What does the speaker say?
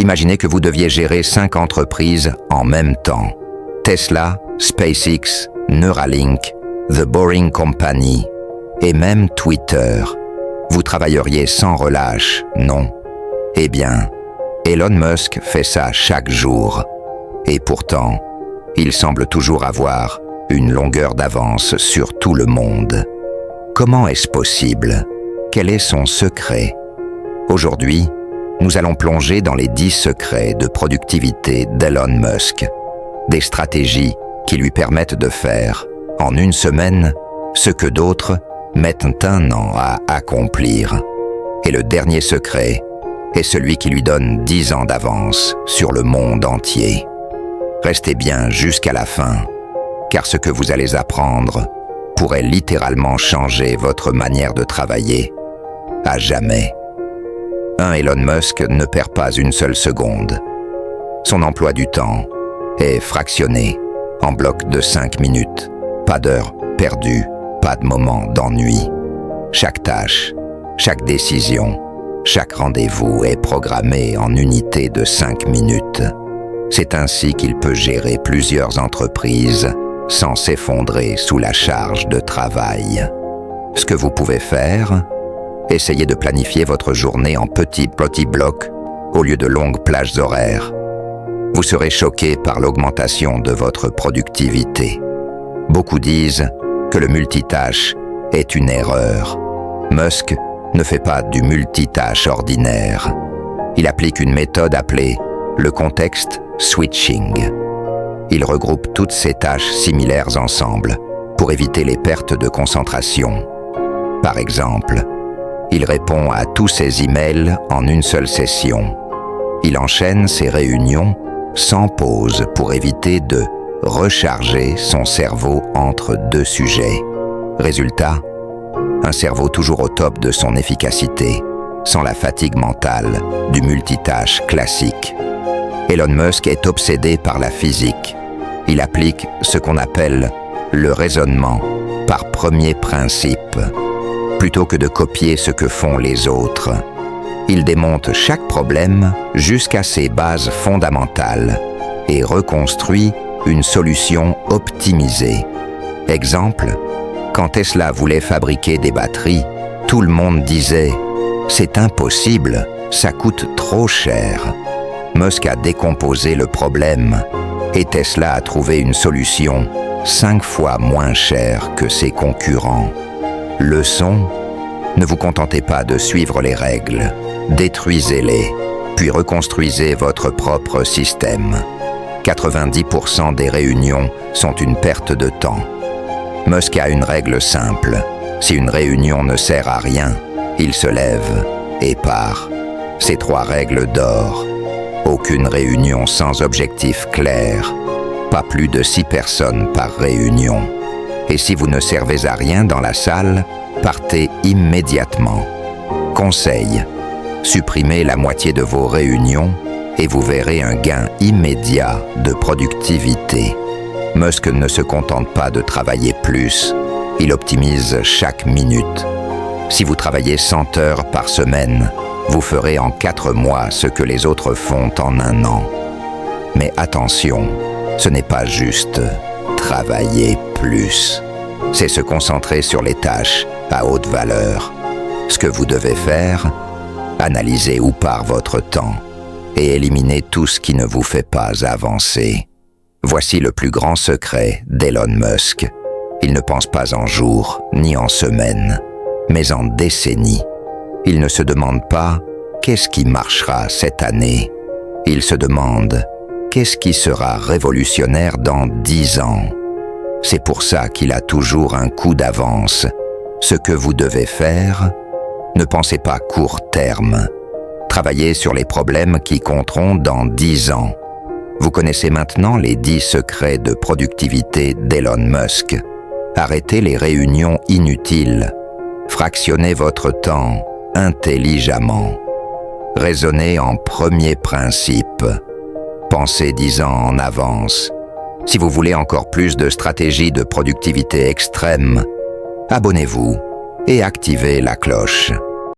Imaginez que vous deviez gérer 5 entreprises en même temps. Tesla, SpaceX, Neuralink, The Boring Company et même Twitter. Vous travailleriez sans relâche, non? Eh bien, Elon Musk fait ça chaque jour. Et pourtant, il semble toujours avoir une longueur d'avance sur tout le monde. Comment est-ce possible? Quel est son secret? Aujourd'hui, nous allons plonger dans les 10 secrets de productivité d'Elon Musk. Des stratégies qui lui permettent de faire, en une semaine, ce que d'autres mettent un an à accomplir. Et le dernier secret est celui qui lui donne 10 ans d'avance sur le monde entier. Restez bien jusqu'à la fin, car ce que vous allez apprendre pourrait littéralement changer votre manière de travailler à jamais. Elon Musk ne perd pas une seule seconde. Son emploi du temps est fractionné en blocs de 5 minutes. Pas d'heures perdues, pas de moments d'ennui. Chaque tâche, chaque décision, chaque rendez-vous est programmé en unités de 5 minutes. C'est ainsi qu'il peut gérer plusieurs entreprises sans s'effondrer sous la charge de travail. Ce que vous pouvez faire, essayez de planifier votre journée en petits blocs au lieu de longues plages horaires. Vous serez choqué par l'augmentation de votre productivité. Beaucoup disent que le multitâche est une erreur. Musk ne fait pas du multitâche ordinaire. Il applique une méthode appelée le context switching. Il regroupe toutes ces tâches similaires ensemble pour éviter les pertes de concentration. Par exemple, il répond à tous ses emails en une seule session. Il enchaîne ses réunions sans pause pour éviter de recharger son cerveau entre 2 sujets. Résultat, un cerveau toujours au top de son efficacité, sans la fatigue mentale du multitâche classique. Elon Musk est obsédé par la physique. Il applique ce qu'on appelle le raisonnement par premier principe. Plutôt que de copier ce que font les autres, il démonte chaque problème jusqu'à ses bases fondamentales et reconstruit une solution optimisée. Exemple, quand Tesla voulait fabriquer des batteries, tout le monde disait « C'est impossible, ça coûte trop cher ». Musk a décomposé le problème et Tesla a trouvé une solution 5 fois moins chère que ses concurrents. Leçon, ne vous contentez pas de suivre les règles, détruisez-les, puis reconstruisez votre propre système. 90% des réunions sont une perte de temps. Musk a une règle simple, si une réunion ne sert à rien, il se lève et part. Ces 3 règles d'or. Aucune réunion sans objectif clair, pas plus de 6 personnes par réunion. Et si vous ne servez à rien dans la salle, partez immédiatement. Conseil, supprimez la moitié de vos réunions et vous verrez un gain immédiat de productivité. Musk ne se contente pas de travailler plus, il optimise chaque minute. Si vous travaillez 100 heures par semaine, vous ferez en 4 mois ce que les autres font en 1 an. Mais attention, ce n'est pas juste travailler plus. C'est se concentrer sur les tâches à haute valeur. Ce que vous devez faire, analyser où part votre temps et éliminer tout ce qui ne vous fait pas avancer. Voici le plus grand secret d'Elon Musk. Il ne pense pas en jours ni en semaines, mais en décennies. Il ne se demande pas « qu'est-ce qui marchera cette année ?» Il se demande « qu'est-ce qui sera révolutionnaire dans 10 ans ?» C'est pour ça qu'il a toujours un coup d'avance. Ce que vous devez faire, ne pensez pas court terme. Travaillez sur les problèmes qui compteront dans 10 ans. Vous connaissez maintenant les 10 secrets de productivité d'Elon Musk. Arrêtez les réunions inutiles. Fractionnez votre temps intelligemment. Raisonnez en premier principe. Pensez 10 ans en avance. Si vous voulez encore plus de stratégies de productivité extrême, abonnez-vous et activez la cloche.